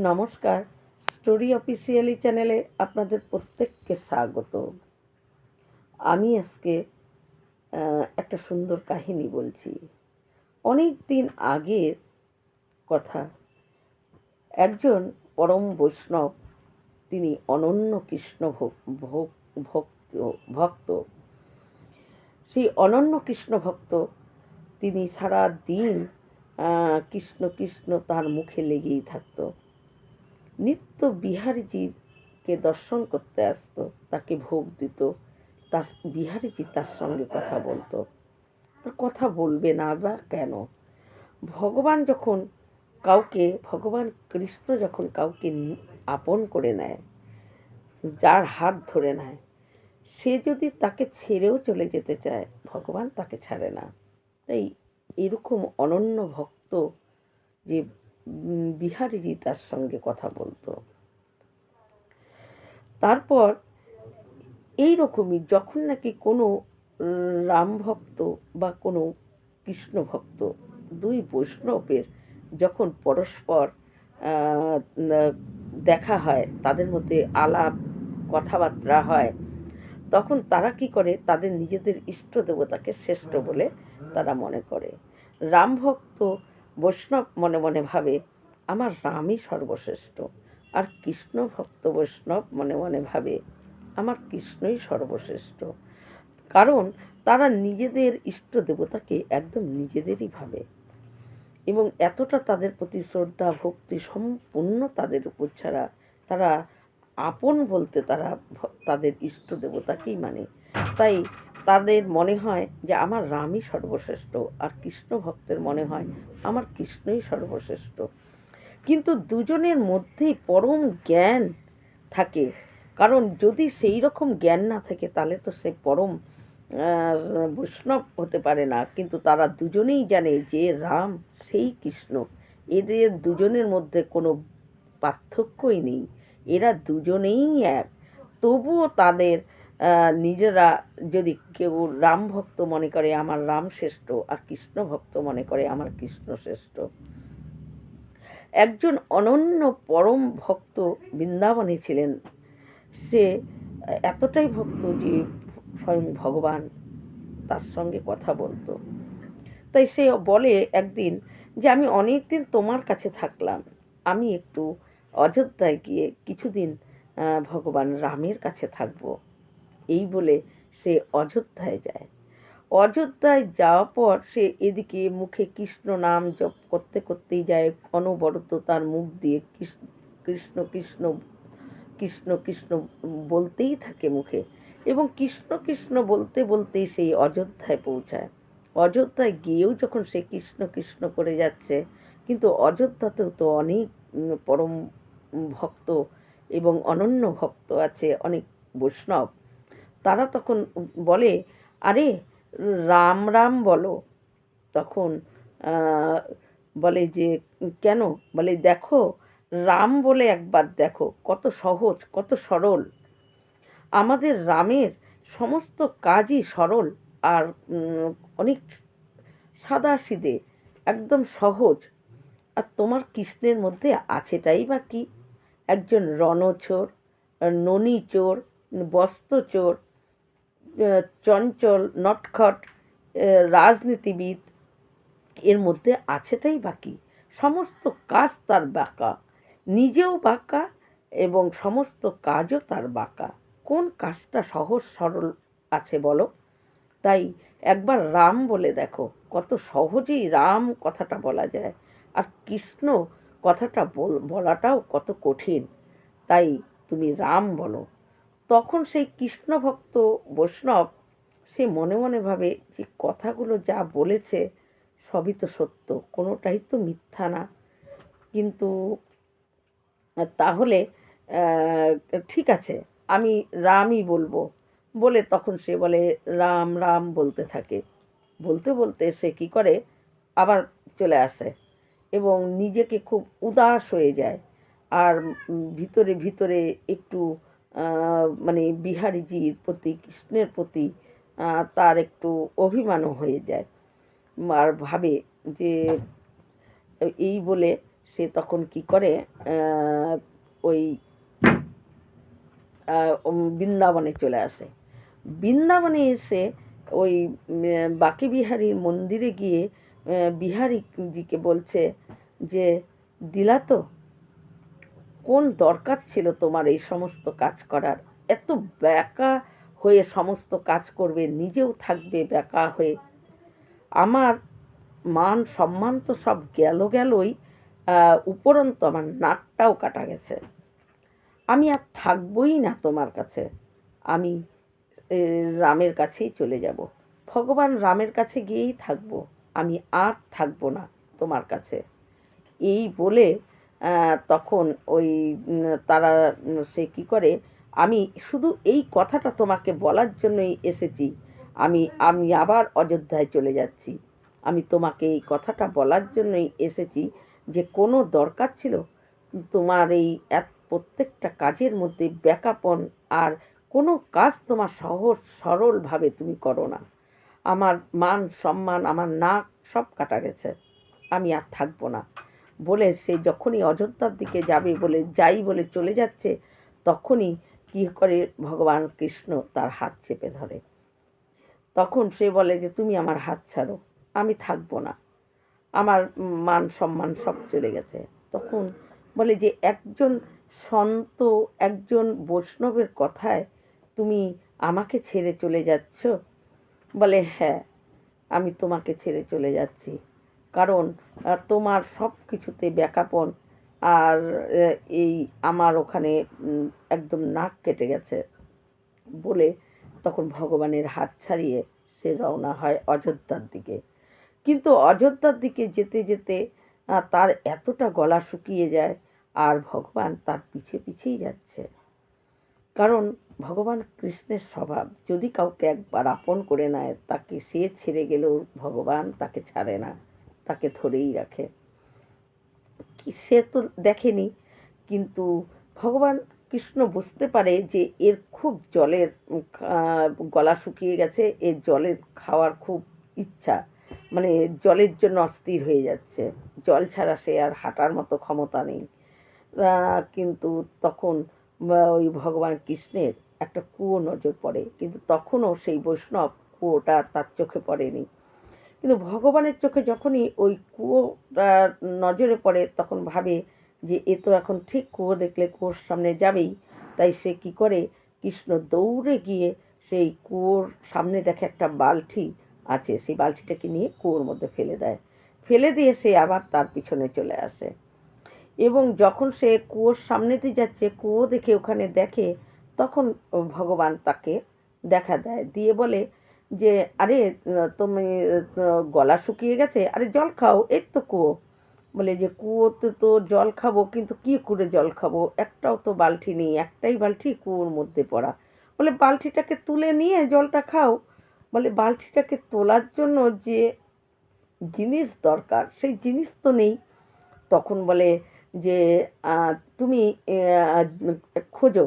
নমস্কার, story officially চ্যানেলে আপনাদের প্রত্যেককে স্বাগত। আমি আজকে একটা সুন্দর কাহিনী বলছি। অনেক দিন আগের কথা। একজন পরম বৈষ্ণব, তিনি অনন্য কৃষ্ণ ভক্ত। সেই অনন্য কৃষ্ণ ভক্ত তিনি সারা দিন কৃষ্ণ কৃষ্ণ তার মুখে লেগেই থাকতো। নিত্য বিহারীজিকে দর্শন করতে আসতো, তাকে ভোগ দিত, তার বিহারীজি তার সঙ্গে কথা বলতো। কথা বলবে না বা কেন? ভগবান কৃষ্ণ যখন কাউকে আপন করে নেয়, যার হাত ধরে নেয়, সে যদি তাকে ছেড়েও চলে যেতে চায়, ভগবান তাকে ছাড়ে না। তাই এরকম অনন্য ভক্ত যে বিহারীজি তার সঙ্গে কথা বলতো। তারপর এই রকমই যখন নাকি কোনো রাম ভক্ত বা কোনো কৃষ্ণ ভক্ত, দুই বৈষ্ণবের যখন পরস্পর দেখা হয়, তাদের মধ্যে আলাপ কথাবার্তা হয়, তখন তারা কি করে, তাদের নিজেদের ইষ্ট দেবতাকে শ্রেষ্ঠ বলে তারা মনে করে। রাম ভক্ত বৈষ্ণব মনে মনে ভাবে আমার রামই সর্বশ্রেষ্ঠ, আর কৃষ্ণ ভক্ত বৈষ্ণব মনে মনে ভাবে আমার কৃষ্ণই সর্বশ্রেষ্ঠ। কারণ তারা নিজেদের ইষ্ট দেবতাকে একদম নিজেদেরই ভাবে এবং এতটা তাদের প্রতি শ্রদ্ধা ভক্তি সম্পূর্ণ তাদের উপর ছাড়া তারা আপন বলতে তারা তাদের ইষ্ট দেবতাকেই মানে। তাই তাদের মনে হয় যে আমার রামই সর্বশ্রেষ্ঠ, আর কৃষ্ণ ভক্তের মনে হয় আমার কৃষ্ণই সর্বশ্রেষ্ঠ। কিন্তু দুজনের মধ্যেই পরম জ্ঞান থাকে। কারণ যদি সেই রকম জ্ঞান না থাকে তাহলে তো সে পরম বৈষ্ণব হতে পারে না। কিন্তু তারা দুজনেই জানে যে রাম সেই কৃষ্ণ, এদের দুজনের মধ্যে কোনো পার্থক্যই নেই, এরা দুজনেই এক। তবুও তাদের নিজেরা, যদি কেউ রাম ভক্ত মনে করে আমার রাম শ্রেষ্ঠ, আর কৃষ্ণ ভক্ত মনে করে আমার কৃষ্ণ শ্রেষ্ঠ। একজন অনন্য পরম ভক্ত বৃন্দাবনে ছিলেন। সে এতটাই ভক্ত যে স্বয়ং ভগবান তার সঙ্গে কথা বলতো। তাই সে বলে একদিন যে আমি অনেক দিন তোমার কাছে থাকলাম, আমি একটু অযোধ্যায় গিয়ে কিছুদিন ভগবান রামের কাছে থাকব। এই বলে সে অযোধ্যায় যায়। অযোধ্যায় যাওয়ার পর সে এদিকে মুখে কৃষ্ণ নাম জপ করতে করতেই যায়, অনবরত তার মুখ দিয়ে কৃষ্ণ কৃষ্ণ কৃষ্ণ কৃষ্ণ কৃষ্ণ বলতেই থাকে মুখে, এবং কৃষ্ণ কৃষ্ণ বলতে বলতেই সেই অযোধ্যায় পৌঁছায়। অযোধ্যায় গিয়েও যখন সে কৃষ্ণ কৃষ্ণ করে যাচ্ছে, কিন্তু অযোধ্যাতেও তো অনেক পরম ভক্ত এবং অনন্য ভক্ত আছে, অনেক বৈষ্ণব। তারা তখন বলে আরে রাম রাম বলো। তখন বলে যে কেন? বলে দেখো, রাম বলে একবার দেখো, কত সহজ কত সরল। আমাদের রামের সমস্ত কাজই সরল আর অনেক সাদাসিধে, একদম সহজ। আর তোমার কৃষ্ণের মধ্যে আছেটাই বা কি? একজন রণচোর, ননীচোর, বস্ত্রচোর, চঞ্চল নটখট রাজনীতিবিদ, এর মধ্যে আছেটাই বা কি? সমস্ত কাজ তার বাঁকা, নিজেও বাঁকা এবং সমস্ত কাজও তার বাঁকা। কোন কাজটা সহজ সরল আছে বলো? তাই একবার রাম বলে দেখো, কত সহজেই রাম কথাটা বলা যায়, আর কৃষ্ণ কথাটা বলাটাও কত কঠিন। তাই তুমি রাম বলো। তখন সেই কৃষ্ণ ভক্ত বৈষ্ণব সে মনে মনে ভাবে যে কথাগুলো যা বলেছে সবই তো সত্য, কোনোটাই তো মিথ্যা না। কিন্তু তাহলে ঠিক আছে, আমি রামই বলবো। বলে তখন সে বলে রাম রাম বলতে থাকে। বলতে বলতে সে কি করে, আবার চলে আসে এবং নিজেকে খুব উদাস হয়ে যায়। আর ভিতরে ভিতরে একটু মানে বিহারীজির প্রতি, কৃষ্ণের প্রতি তার একটু অভিমানও হয়ে যায়। আর ভাবে যে এই বলে সে তখন কি করে, ওই বৃন্দাবনে চলে আসে। বৃন্দাবনে এসে ওই বাঁকে বিহারীর মন্দিরে গিয়ে বিহারীজিকে বলছে যে, দিলা তো, কোন দরকার ছিল তোমার এই সমস্ত কাজ করার? এত ব্যাকা হয়ে সমস্ত কাজ করবে, নিজেও থাকবে ব্যাকা হয়ে। আমার মান সম্মান তো সব গেলই, উপরন্তু আমার নাকটাও কাটা গেছে। আমি আর থাকবই না তোমার কাছে, আমি রামের কাছেই চলে যাব, ভগবান রামের কাছে গিয়েই থাকবো, আমি আর থাকবো না তোমার কাছে। এই বলে তখন ওই তারা সে কী করে, আমি শুধু এই কথাটা তোমাকে বলার জন্যই এসেছি, আমি আমি আবার অযোধ্যায় চলে যাচ্ছি, আমি তোমাকে এই কথাটা বলার জন্যই এসেছি যে কোনো দরকার ছিল তোমার এই প্রত্যেকটা কাজের মধ্যে ব্যাকাপন, আর কোনো কাজ তোমার সহজ সরলভাবে তুমি করো না। আমার মান সম্মান, আমার নাক সব কাটা গেছে, আমি আর থাকবো না বলে সে যখনই অযোধ্যার দিকে যাবে বলে যাই বলে চলে যাচ্ছে, তখনই কী করে ভগবান কৃষ্ণ তার হাত চেপে ধরে। তখন সে বলে যে, তুমি আমার হাত ছাড়ো, আমি থাকবো না, আমার মান সম্মান সব চলে গেছে। তখন বলে যে, একজন সন্ত, একজন বৈষ্ণবের কথায় তুমি আমাকে ছেড়ে চলে যাচ্ছ? বলে, হ্যাঁ, আমি তোমাকে ছেড়ে চলে যাচ্ছি, কারণ তোমার সব কিছুতে ব্যাকাপন, আর এই আমার ওখানে একদম নাক কেটে গেছে বলে তখন ভগবানের হাত ছাড়িয়ে সে রওনা হয় অযোধ্যার দিকে। কিন্তু অযোধ্যার দিকে যেতে যেতে তার এতটা গলা শুকিয়ে যায়, আর ভগবান তার পিছে পিছেই যাচ্ছে। কারণ ভগবান কৃষ্ণের স্বভাব, যদি কাউকে একবার আপন করে নেয়, তাকে সে ছেড়ে গেলেও ভগবান তাকে ছাড়ে না, তাকে ধরেই রাখে। সে তো দেখেনি, কিন্তু ভগবান কৃষ্ণ বুঝতে পারে যে এর খুব জলের গলা শুকিয়ে গেছে, এর জলের খাওয়ার খুব ইচ্ছা, মানে জলের জন্য অস্থির হয়ে যাচ্ছে, জল ছাড়া সে আর হাঁটার মতো ক্ষমতা নেই। কিন্তু তখন ওই ভগবান কৃষ্ণের একটা কুয়ো নজর পড়ে, কিন্তু তখনও সেই বৈষ্ণব কুয়োটা তার চোখে পড়েনি। কিন্তু ভগবানের চোখে যখনই ওই কুয়োটা নজরে পড়ে, তখন ভাবে যে এ তো এখন ঠিক কুয়ো দেখলে কুয়োর সামনে যাবেই। তাই সে কি করে, কৃষ্ণ দৌড়ে গিয়ে সেই কুয়োর সামনে দেখে একটা বালতি আছে, সেই বালতিটাকে নিয়ে কুয়োর মধ্যে ফেলে দেয়, ফেলে দিয়ে সে আবার তার পিছনে চলে আসে। এবং যখন সে কুয়োর সামনে দিয়ে যাচ্ছে, কুয়ো দেখে ওখানে দেখে, তখন ভগবান তাকে দেখা দেয়, দিয়ে বলে যে, আরে তুমি গলা শুকিয়ে গেছে, আরে জল খাও, এই তো কুয়ো। বলে যে, কুয়োতে তো জল খাবো, কিন্তু কি করে জল খাবো, একটাও তো বালতি নেই, একটাই বালতি কুয়োর মধ্যে পড়া। বলে, বালতিটাকে তুলে নিয়ে জলটা খাও। বলে, বালতিটাকে তোলার জন্য যে জিনিস দরকার, সেই জিনিস তো নেই। তখন বলে যে, তুমি খোঁজো,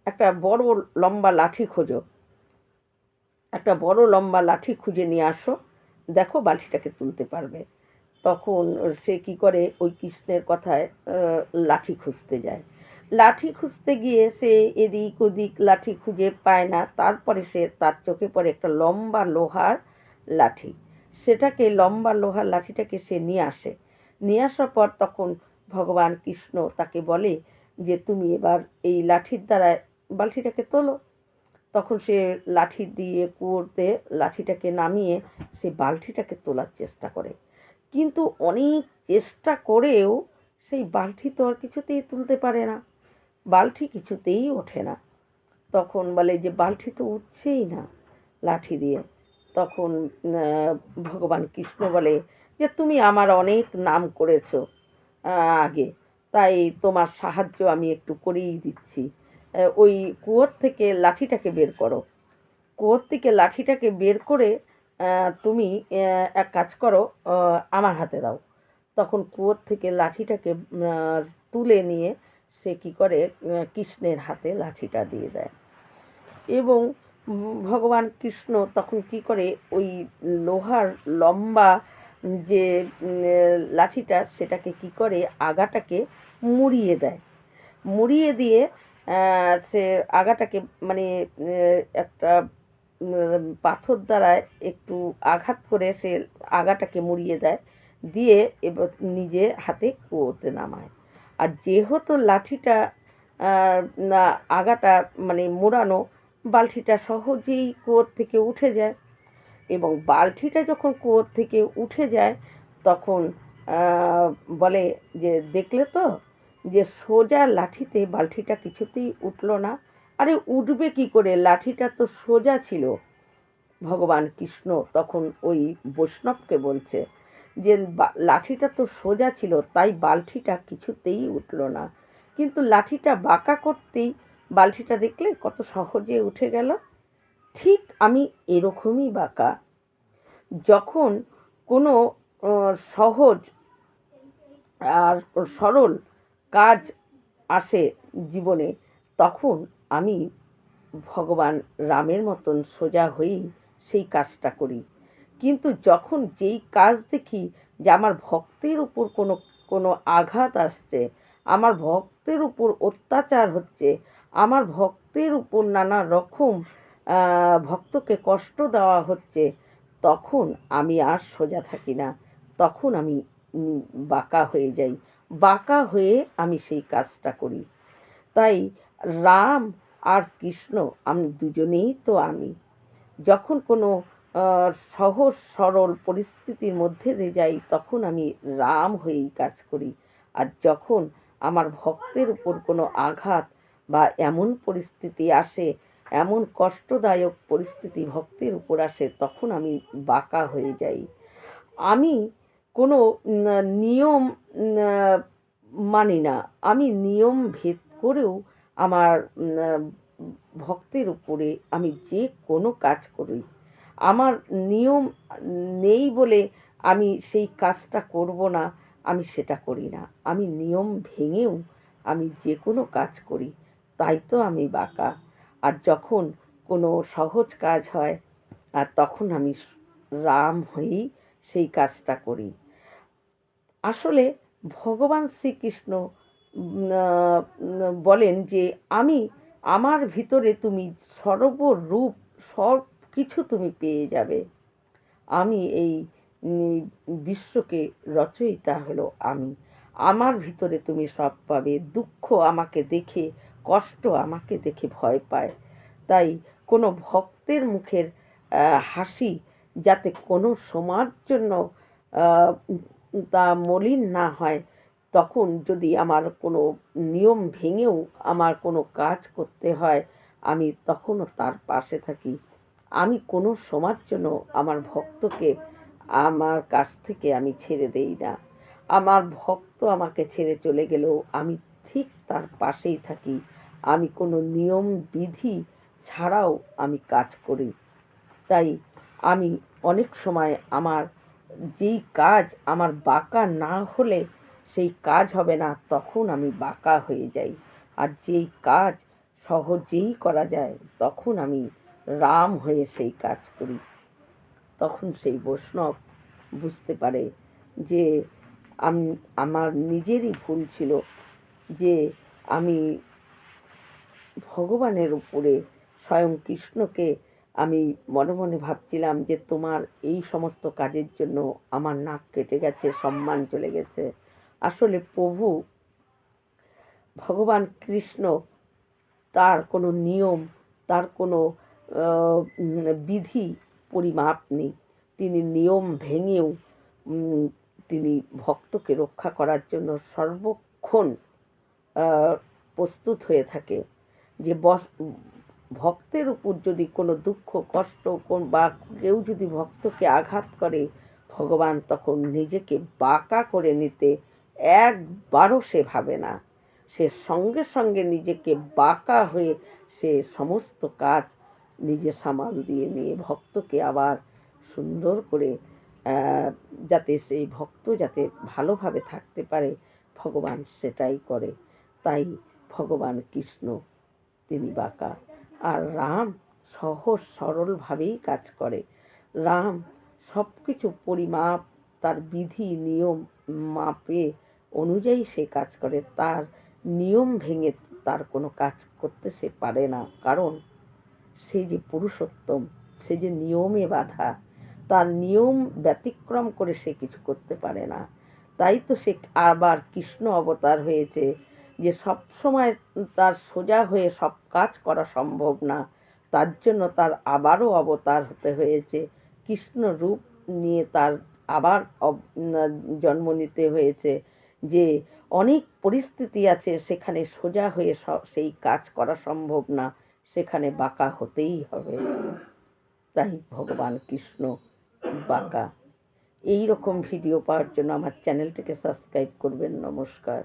একটা বড় লম্বা লাঠি খোঁজো, একটা বড় লম্বা লাঠি খুঁজে নিয়ে আসো, দেখো বালতিটাকে তুলতে পারবে। তখন সে কি করে, ওই কৃষ্ণের কথায় লাঠি খুঁজতে যায়। লাঠি খুঁজতে গিয়ে সে এদিক ওদিক লাঠি খুঁজে পায় না, তারপরে সে তার চোখে পড়ে একটা লম্বা লোহার লাঠি। সেটাকে লম্বা লোহার লাঠিটাকে সে নিয়ে আসে। নিয়ে আসার পর তখন ভগবান কৃষ্ণ তাকে বলে যে, তুমি এবার এই লাঠির দ্বারা বালতিটাকে তোলো। তখন সে লাঠি দিয়ে কুয়োতে লাঠিটাকে নামিয়ে সে বালতিটাকে তোলার চেষ্টা করে, কিন্তু অনেক চেষ্টা করেও সেই বালতি তো আর কিছুতেই তুলতে পারে না, বালতি কিছুতেই ওঠে না। তখন বলে যে, বালতি তো উঠছেই না লাঠি দিয়ে। তখন ভগবান কৃষ্ণ বলে যে, তুমি আমার অনেক নাম করেছো আগে, তাই তোমার সাহায্য আমি একটু করেই দিচ্ছি। ওই কুয়োর থেকে লাঠিটাকে বের করো, কুয়োর থেকে লাঠিটাকে বের করে তুমি এক কাজ করো, আমার হাতে দাও। তখন কুয়োর থেকে লাঠিটাকে তুলে নিয়ে সে কী করে, কৃষ্ণের হাতে লাঠিটা দিয়ে দেয়। এবং ভগবান কৃষ্ণ তখন কী করে, ওই লোহার লম্বা যে লাঠিটা সেটাকে কি করে, আগাটাকে মুড়িয়ে দেয়, মুড়িয়ে দিয়ে সে আগাটাকে মানে একটা পাথর দ্বারা একটু আঘাত করে সে আগাটাকে মুড়িয়ে দেয়, দিয়ে এবার নিজে হাতে কুয়োতে নামায়। আর যেহেতু লাঠিটা না আগাটা মানে মোড়ানো, বালতিটা সহজেই কুয়োর থেকে উঠে যায়, এবং বালতিটা যখন কুয়োর থেকে উঠে যায় তখন বলে যে দেখলে তো, যে সোজা লাঠিতে বালতিটা কিছুতেই উঠল না। আরে উঠবে কি করে, লাঠিটা তো সোজা ছিল। ভগবান কৃষ্ণ তখন ওই বৈষ্ণবকে বলছে যে লাঠিটা তো সোজা ছিল, তাই বালতিটা কিছুতেই উঠল না, কিন্তু লাঠিটা বাঁকা করতেই বালতিটা দেখলে কত সহজে উঠে গেল। ঠিক আমি এরকমই বাঁকা। যখন কোনো সহজ আর সরল কাজ আসে জীবনে, তখন আমি ভগবান রামের মতন সোজা হয়েই সেই কাজটা করি। কিন্তু যখন যেই কাজ দেখি যে আমার ভক্তের উপর কোনো আঘাত আসছে, আমার ভক্তের উপর অত্যাচার হচ্ছে, আমার ভক্তের উপর নানা রকম ভক্তকে কষ্ট দেওয়া হচ্ছে, তখন আমি আর সোজা থাকি না, তখন আমি বাঁকা হয়ে যাই, বাঁকা হয়ে আমি সেই কাজটা করি। তাই রাম আর কৃষ্ণ আমি দুজনেই তো আমি। যখন কোনো সহজ সরল পরিস্থিতির মধ্যে দিয়ে যাই তখন আমি রাম হয়েই কাজ করি, আর যখন আমার ভক্তের উপর কোনো আঘাত বা এমন পরিস্থিতি আসে, এমন কষ্টদায়ক পরিস্থিতি ভক্তের উপর আসে, তখন আমি বাঁকা হয়ে যাই। আমি কোনো নিয়ম মানি না, আমি নিয়ম ভেদ করেও আমার ভক্তের উপরে আমি যে কোনো কাজ করি। আমার নিয়ম নেই বলে আমি সেই কাজটা করব না, আমি সেটা করি না। আমি নিয়ম ভেঙেও আমি যে কোনো কাজ করি, তাই তো আমি বাঁকা। আর যখন কোনো সহজ কাজ হয় আর তখন আমি রাম হয়েই সেই কাজটা করি। আসলে ভগবান শ্রীকৃষ্ণ বলেন যে আমি, আমার ভিতরে তুমি সর্বরূপ সব কিছু তুমি পেয়ে যাবে। আমি এই বিশ্বকে রচয়িতা হলো আমি, আমার ভিতরে তুমি সব পাবে। দুঃখ আমাকে দেখে, কষ্ট আমাকে দেখে ভয় পায়। তাই কোনো ভক্তের মুখের হাসি যাতে কোনো সময়ের জন্য তা মলিন না হয়, তখন যদি আমার কোনো নিয়ম ভেঙেও আমার কোনো কাজ করতে হয়, আমি তখনও তার পাশে থাকি। আমি কোনো সময়ের জন্য আমার ভক্তকে আমার কাছ থেকে আমি ছেড়ে দেই না। আমার ভক্ত আমাকে ছেড়ে চলে গেলেও আমি ঠিক তার পাশেই থাকি। আমি কোনো নিয়ম বিধি ছাড়াও আমি কাজ করি। তাই আমি অনেক সময় আমার যেই কাজ আমার বাঁকা না হলে সেই কাজ হবে না, তখন আমি বাঁকা হয়ে যাই। আর যেই কাজ সহজেই করা যায় তখন আমি রাম হয়ে সেই কাজ করি। তখন সেই বৈষ্ণব বুঝতে পারে যে আমি, আমার নিজেরই ভুল ছিল, যে আমি ভগবানের উপরে স্বয়ং কৃষ্ণকে আমি মনে মনে ভাবছিলাম যে তোমার এই সমস্ত কাজের জন্য আমার নাক কেটে গেছে, সম্মান চলে গেছে। আসলে প্রভু ভগবান কৃষ্ণ, তার কোনো নিয়ম, তার কোনো বিধি পরিমাপ নেই। তিনি নিয়ম ভেঙেও তিনি ভক্তকে রক্ষা করার জন্য সর্বক্ষণ প্রস্তুত হয়ে থাকে। যে ভক্তের উপর যদি কোনো দুঃখ কষ্ট বা কেউ যদি ভক্তকে আঘাত করে, ভগবান তখন নিজেকে বাঁকা করে নিতে একবারও সে ভাবে না। সে সঙ্গে সঙ্গে নিজেকে বাঁকা হয়ে সে সমস্ত কাজ নিজে সামাল দিয়ে নিয়ে ভক্তকে আবার সুন্দর করে যাতে সেই ভক্ত যাতে ভালোভাবে থাকতে পারে, ভগবান সেটাই করে। তাই ভগবান কৃষ্ণ তিনি বাঁকা, আর রাম সহজ সরলভাবেই কাজ করে। রাম সব কিছু পরিমাপ তার বিধি নিয়ম মাপে অনুযায়ী সে কাজ করে, তার নিয়ম ভেঙে তার কোনো কাজ করতে সে পারে না। কারণ সে যে পুরুষোত্তম, সে যে নিয়মে বাঁধা, তার নিয়ম ব্যতিক্রম করে সে কিছু করতে পারে না। তাই তো সে আবার কৃষ্ণ অবতার হয়েছে, যে সব সময় তার সোজা হয়ে সব কাজ করা সম্ভব না, তার জন্য তার আবারও অবতার হতে হয়েছে, কৃষ্ণ রূপ নিয়ে তার আবার জন্ম নিতে হয়েছে। যে অনেক পরিস্থিতি আছে সেখানে সোজা হয়ে সেই কাজ করা সম্ভব না, সেখানে বাঁকা হতেই হবে। তাই ভগবান কৃষ্ণ বাঁকা। এই রকম ভিডিও পাওয়ার জন্য আমার চ্যানেলটিকে সাবস্ক্রাইব করবেন। নমস্কার।